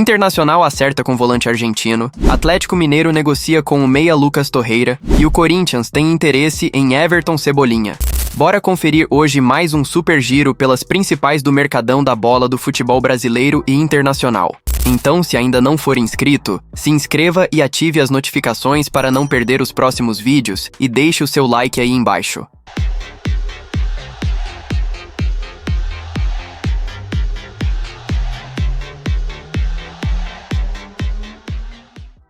Internacional acerta com o volante argentino, Atlético Mineiro negocia com o meia Lucas Torreira e o Corinthians tem interesse em Everton Cebolinha. Bora conferir hoje mais um super giro pelas principais do mercadão da bola do futebol brasileiro e internacional. Então, se ainda não for inscrito, se inscreva e ative as notificações para não perder os próximos vídeos e deixe o seu like aí embaixo.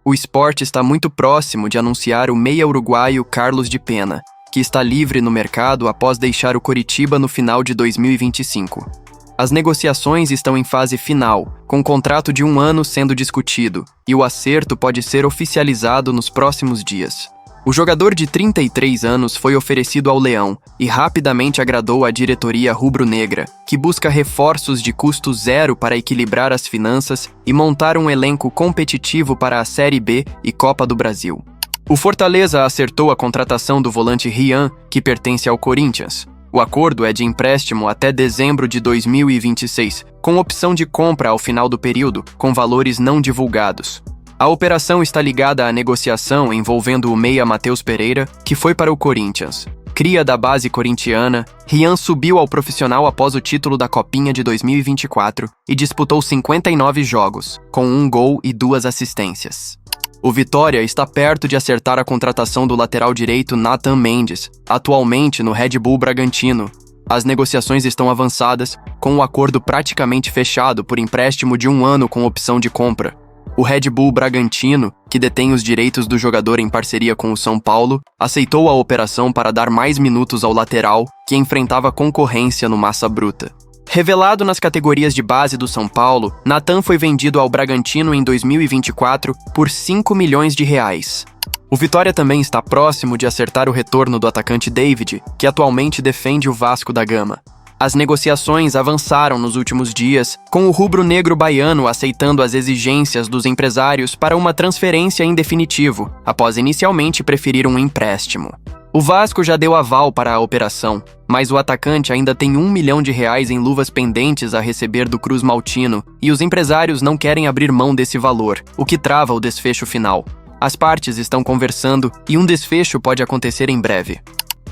O Sport está muito próximo de anunciar o meia uruguaio Carlos de Pena, que está livre no mercado após deixar o Coritiba no final de 2025. As negociações estão em fase final, com um contrato de 1 ano sendo discutido, e o acerto pode ser oficializado nos próximos dias. O jogador de 33 anos foi oferecido ao Leão e rapidamente agradou a diretoria rubro-negra, que busca reforços de custo zero para equilibrar as finanças e montar um elenco competitivo para a Série B e Copa do Brasil. O Fortaleza acertou a contratação do volante Rian, que pertence ao Corinthians. O acordo é de empréstimo até dezembro de 2026, com opção de compra ao final do período, com valores não divulgados. A operação está ligada à negociação envolvendo o meia Matheus Pereira, que foi para o Corinthians. Cria da base corintiana, Rian subiu ao profissional após o título da Copinha de 2024 e disputou 59 jogos, com 1 gol e 2 assistências. O Vitória está perto de acertar a contratação do lateral direito Nathan Mendes, atualmente no Red Bull Bragantino. As negociações estão avançadas, com o acordo praticamente fechado por empréstimo de 1 ano com opção de compra. O Red Bull Bragantino, que detém os direitos do jogador em parceria com o São Paulo, aceitou a operação para dar mais minutos ao lateral, que enfrentava concorrência no Massa Bruta. Revelado nas categorias de base do São Paulo, Nathan foi vendido ao Bragantino em 2024 por 5 milhões de reais. O Vitória também está próximo de acertar o retorno do atacante David, que atualmente defende o Vasco da Gama. As negociações avançaram nos últimos dias, com o rubro-negro baiano aceitando as exigências dos empresários para uma transferência em definitivo, após inicialmente preferir um empréstimo. O Vasco já deu aval para a operação, mas o atacante ainda tem 1 milhão de reais em luvas pendentes a receber do Cruz Maltino, e os empresários não querem abrir mão desse valor, o que trava o desfecho final. As partes estão conversando e um desfecho pode acontecer em breve.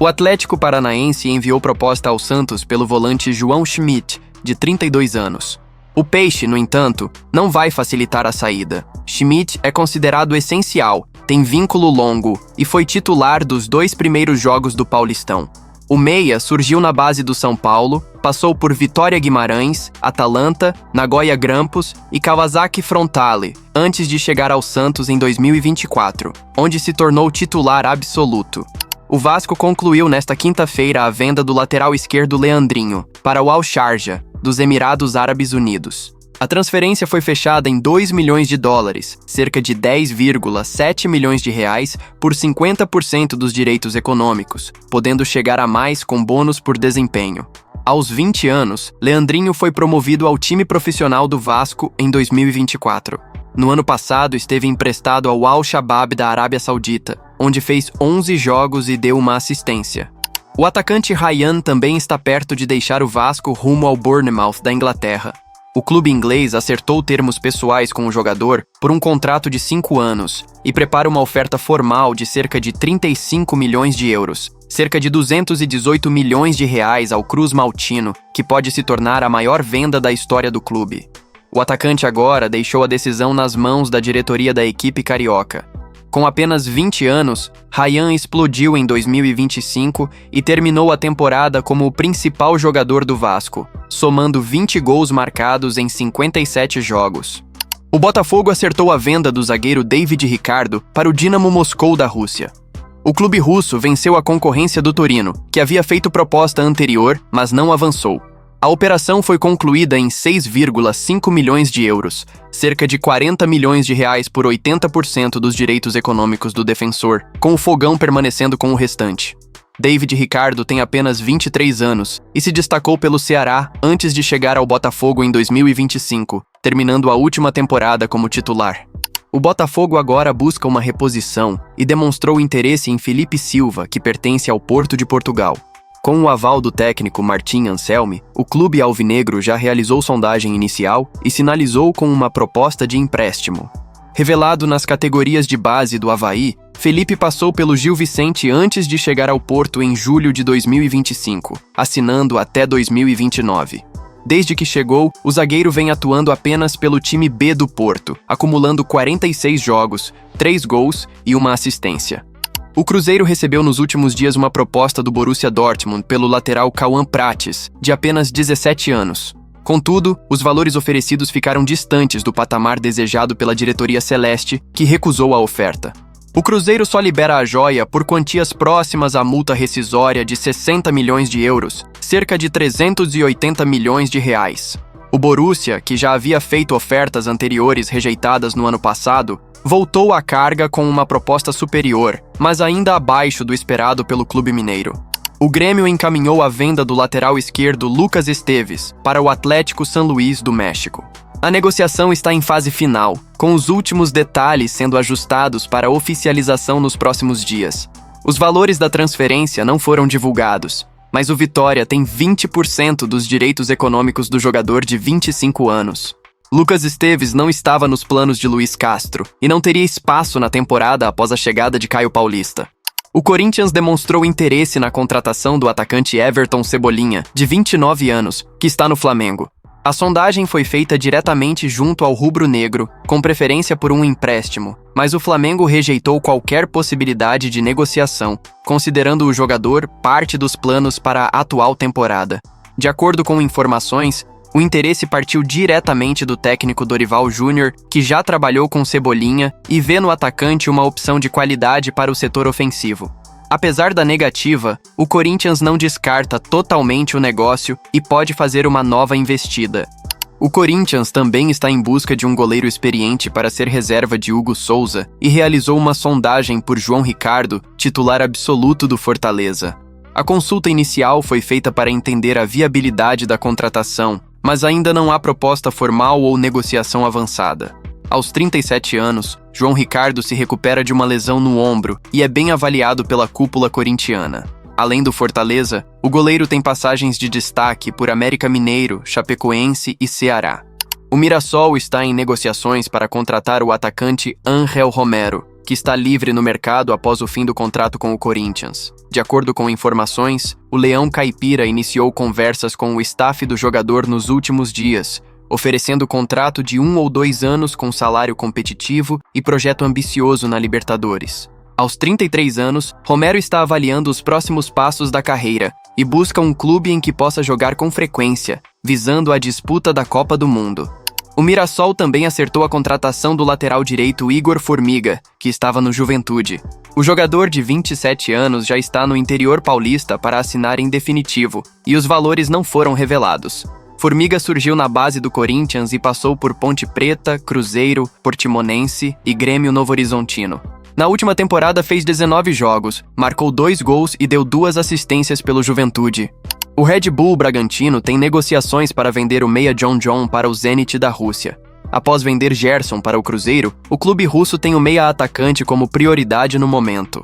O Atlético Paranaense enviou proposta ao Santos pelo volante João Schmidt, de 32 anos. O Peixe, no entanto, não vai facilitar a saída. Schmidt é considerado essencial, tem vínculo longo e foi titular dos 2 primeiros jogos do Paulistão. O meia surgiu na base do São Paulo, passou por Vitória Guimarães, Atalanta, Nagoya Grampus e Kawasaki Frontale, antes de chegar ao Santos em 2024, onde se tornou titular absoluto. O Vasco concluiu nesta quinta-feira a venda do lateral esquerdo Leandrinho para o Al-Sharjah, dos Emirados Árabes Unidos. A transferência foi fechada em 2 milhões de dólares, cerca de 10,7 milhões de reais, por 50% dos direitos econômicos, podendo chegar a mais com bônus por desempenho. Aos 20 anos, Leandrinho foi promovido ao time profissional do Vasco em 2024. No ano passado, esteve emprestado ao Al-Shabaab da Arábia Saudita, onde fez 11 jogos e deu uma assistência. O atacante Ryan também está perto de deixar o Vasco rumo ao Bournemouth da Inglaterra. O clube inglês acertou termos pessoais com o jogador por um contrato de 5 anos e prepara uma oferta formal de cerca de 35 milhões de euros, cerca de 218 milhões de reais ao Cruz Maltino, que pode se tornar a maior venda da história do clube. O atacante agora deixou a decisão nas mãos da diretoria da equipe carioca. Com apenas 20 anos, Ryan explodiu em 2025 e terminou a temporada como o principal jogador do Vasco, somando 20 gols marcados em 57 jogos. O Botafogo acertou a venda do zagueiro David Ricardo para o Dinamo Moscou da Rússia. O clube russo venceu a concorrência do Torino, que havia feito proposta anterior, mas não avançou. A operação foi concluída em 6,5 milhões de euros, cerca de 40 milhões de reais por 80% dos direitos econômicos do defensor, com o Fogão permanecendo com o restante. David Ricardo tem apenas 23 anos e se destacou pelo Ceará antes de chegar ao Botafogo em 2025, terminando a última temporada como titular. O Botafogo agora busca uma reposição e demonstrou interesse em Felipe Silva, que pertence ao Porto de Portugal. Com o aval do técnico Martin Anselmi, o clube alvinegro já realizou sondagem inicial e sinalizou com uma proposta de empréstimo. Revelado nas categorias de base do Avaí, Felipe passou pelo Gil Vicente antes de chegar ao Porto em julho de 2025, assinando até 2029. Desde que chegou, o zagueiro vem atuando apenas pelo time B do Porto, acumulando 46 jogos, 3 gols e uma assistência. O Cruzeiro recebeu nos últimos dias uma proposta do Borussia Dortmund pelo lateral Cauã Prates, de apenas 17 anos. Contudo, os valores oferecidos ficaram distantes do patamar desejado pela diretoria celeste, que recusou a oferta. O Cruzeiro só libera a joia por quantias próximas à multa rescisória de 60 milhões de euros, cerca de 380 milhões de reais. O Borussia, que já havia feito ofertas anteriores rejeitadas no ano passado, voltou à carga com uma proposta superior, mas ainda abaixo do esperado pelo clube mineiro. O Grêmio encaminhou a venda do lateral esquerdo Lucas Esteves para o Atlético San Luis do México. A negociação está em fase final, com os últimos detalhes sendo ajustados para oficialização nos próximos dias. Os valores da transferência não foram divulgados, mas o Vitória tem 20% dos direitos econômicos do jogador de 25 anos. Lucas Esteves não estava nos planos de Luiz Castro e não teria espaço na temporada após a chegada de Caio Paulista. O Corinthians demonstrou interesse na contratação do atacante Everton Cebolinha, de 29 anos, que está no Flamengo. A sondagem foi feita diretamente junto ao rubro-negro, com preferência por um empréstimo, mas o Flamengo rejeitou qualquer possibilidade de negociação, considerando o jogador parte dos planos para a atual temporada. De acordo com informações, o interesse partiu diretamente do técnico Dorival Júnior, que já trabalhou com Cebolinha e vê no atacante uma opção de qualidade para o setor ofensivo. Apesar da negativa, o Corinthians não descarta totalmente o negócio e pode fazer uma nova investida. O Corinthians também está em busca de um goleiro experiente para ser reserva de Hugo Souza e realizou uma sondagem por João Ricardo, titular absoluto do Fortaleza. A consulta inicial foi feita para entender a viabilidade da contratação, mas ainda não há proposta formal ou negociação avançada. Aos 37 anos, João Ricardo se recupera de uma lesão no ombro e é bem avaliado pela cúpula corintiana. Além do Fortaleza, o goleiro tem passagens de destaque por América Mineiro, Chapecoense e Ceará. O Mirassol está em negociações para contratar o atacante Ángel Romero, que está livre no mercado após o fim do contrato com o Corinthians. De acordo com informações, o Leão Caipira iniciou conversas com o staff do jogador nos últimos dias, oferecendo contrato de 1 ou 2 anos com salário competitivo e projeto ambicioso na Libertadores. Aos 33 anos, Romero está avaliando os próximos passos da carreira e busca um clube em que possa jogar com frequência, visando a disputa da Copa do Mundo. O Mirassol também acertou a contratação do lateral direito Igor Formiga, que estava no Juventude. O jogador de 27 anos já está no interior paulista para assinar em definitivo, e os valores não foram revelados. Formiga surgiu na base do Corinthians e passou por Ponte Preta, Cruzeiro, Portimonense e Grêmio Novo Horizontino. Na última temporada fez 19 jogos, marcou 2 gols e deu 2 assistências pelo Juventude. O Red Bull Bragantino tem negociações para vender o meia John para o Zenit da Rússia. Após vender Gerson para o Cruzeiro, o clube russo tem o meia atacante como prioridade no momento.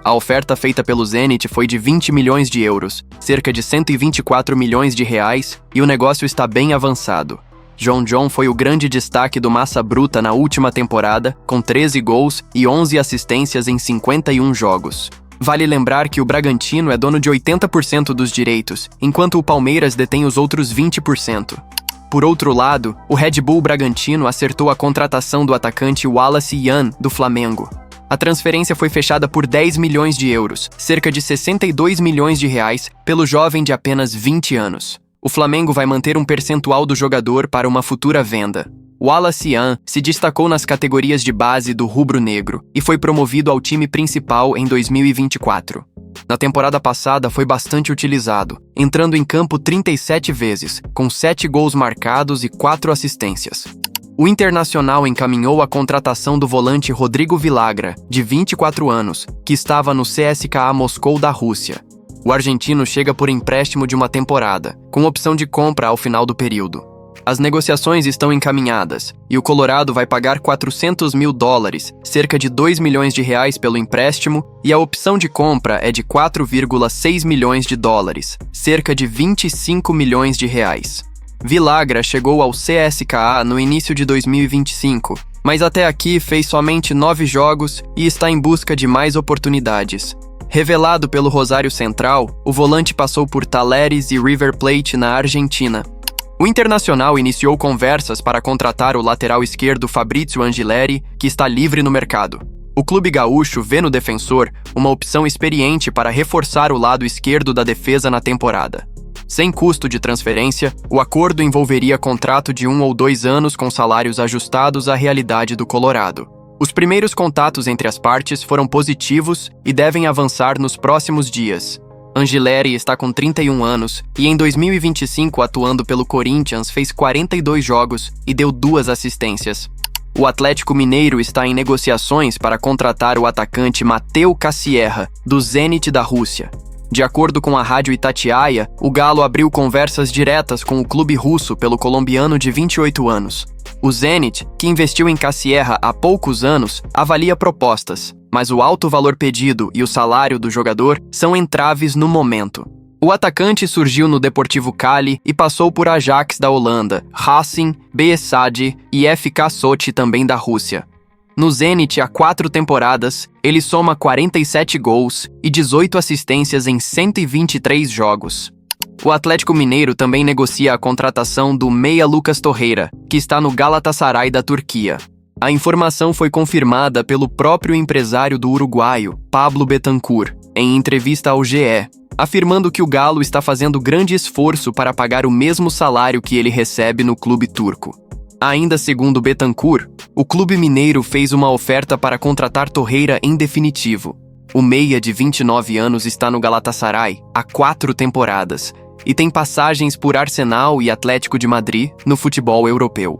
A oferta feita pelo Zenit foi de 20 milhões de euros, cerca de 124 milhões de reais, e o negócio está bem avançado. John foi o grande destaque do Massa Bruta na última temporada, com 13 gols e 11 assistências em 51 jogos. Vale lembrar que o Bragantino é dono de 80% dos direitos, enquanto o Palmeiras detém os outros 20%. Por outro lado, o Red Bull Bragantino acertou a contratação do atacante Wallace Yan, do Flamengo. A transferência foi fechada por 10 milhões de euros, cerca de 62 milhões de reais, pelo jovem de apenas 20 anos. O Flamengo vai manter um percentual do jogador para uma futura venda. Wallace Yan se destacou nas categorias de base do rubro-negro e foi promovido ao time principal em 2024. Na temporada passada foi bastante utilizado, entrando em campo 37 vezes, com 7 gols marcados e 4 assistências. O Internacional encaminhou a contratação do volante Rodrigo Villagra, de 24 anos, que estava no CSKA Moscou da Rússia. O argentino chega por empréstimo de uma temporada, com opção de compra ao final do período. As negociações estão encaminhadas e o Colorado vai pagar $400 mil, cerca de R$2 milhões pelo empréstimo, e a opção de compra é de $4,6 milhões, cerca de R$25 milhões. Villagra chegou ao CSKA no início de 2025, mas até aqui fez somente 9 jogos e está em busca de mais oportunidades. Revelado pelo Rosário Central, o volante passou por Talleres e River Plate na Argentina. O Internacional iniciou conversas para contratar o lateral esquerdo Fabrício Angileri, que está livre no mercado. O clube gaúcho vê no defensor uma opção experiente para reforçar o lado esquerdo da defesa na temporada. Sem custo de transferência, o acordo envolveria contrato de 1 ou 2 anos com salários ajustados à realidade do Colorado. Os primeiros contatos entre as partes foram positivos e devem avançar nos próximos dias. Angileri está com 31 anos e em 2025, atuando pelo Corinthians, fez 42 jogos e deu 2 assistências. O Atlético Mineiro está em negociações para contratar o atacante Mateu Cassierra, do Zenit da Rússia. De acordo com a rádio Itatiaia, o Galo abriu conversas diretas com o clube russo pelo colombiano de 28 anos. O Zenit, que investiu em Cassierra há poucos anos, avalia propostas, mas o alto valor pedido e o salário do jogador são entraves no momento. O atacante surgiu no Deportivo Cali e passou por Ajax da Holanda, Racing, BSAD e FK Sochi também da Rússia. No Zenit, há 4 temporadas, ele soma 47 gols e 18 assistências em 123 jogos. O Atlético Mineiro também negocia a contratação do meia Lucas Torreira, que está no Galatasaray da Turquia. A informação foi confirmada pelo próprio empresário do uruguaio, Pablo Betancur, em entrevista ao GE, afirmando que o Galo está fazendo grande esforço para pagar o mesmo salário que ele recebe no clube turco. Ainda segundo Betancur, o clube mineiro fez uma oferta para contratar Torreira em definitivo. O meia de 29 anos está no Galatasaray há 4 temporadas e tem passagens por Arsenal e Atlético de Madrid no futebol europeu.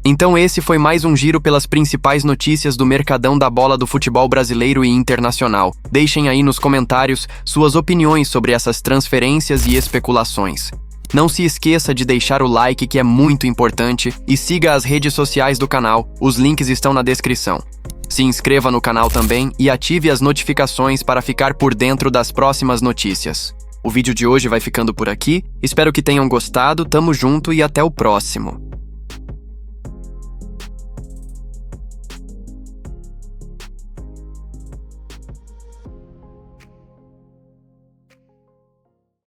Então esse foi mais um giro pelas principais notícias do mercadão da bola do futebol brasileiro e internacional. Deixem aí nos comentários suas opiniões sobre essas transferências e especulações. Não se esqueça de deixar o like, que é muito importante, e siga as redes sociais do canal, os links estão na descrição. Se inscreva no canal também e ative as notificações para ficar por dentro das próximas notícias. O vídeo de hoje vai ficando por aqui, espero que tenham gostado, tamo junto e até o próximo.